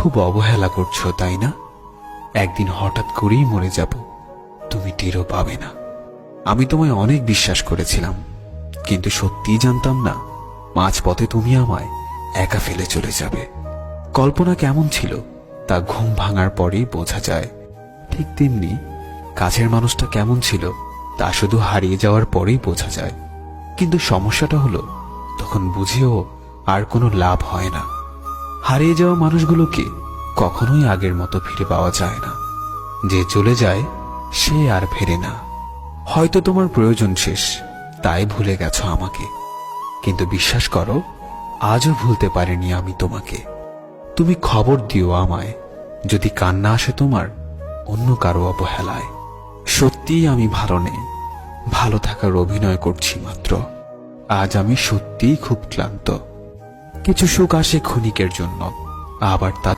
খুব অবহেলা করছো, তাই না? একদিন হঠাৎ করেই মরে যাব, তুমি টেরও পাবে না। আমি তোমায় অনেক বিশ্বাস করেছিলাম, কিন্তু সত্যিই জানতাম না মাঝপথে তুমি আমায় একা ফেলে চলে যাবে। কল্পনা কেমন ছিল তা ঘুম ভাঙার পরেই বোঝা যায়, ঠিক তেমনি কাছের মানুষটা কেমন ছিল তা শুধু হারিয়ে যাওয়ার পরেই বোঝা যায়। কিন্তু সমস্যাটা হলো, তখন বুঝেও আর কোনো লাভ হয় না। হারিয়ে যাওয়া মানুষগুলোকে কখনোই আগের মতো ফিরে পাওয়া যায় না। যে চলে যায় সে আর ফেরে না। হয়তো তোমার প্রয়োজন শেষ, তাই ভুলে গেছো আমাকে, কিন্তু বিশ্বাস করো, আজও ভুলতে পারিনি আমি তোমাকে। তুমি খবর দিও আমায় যদি কান্না আসে তোমার অন্য কারো অবহেলায়। সত্যিই আমি ভালো নেই, ভালো থাকার অভিনয় করছি মাত্র। আজ আমি সত্যিই খুব ক্লান্ত। কিছু সুখ আসে ক্ষণিকের জন্য, আবার তা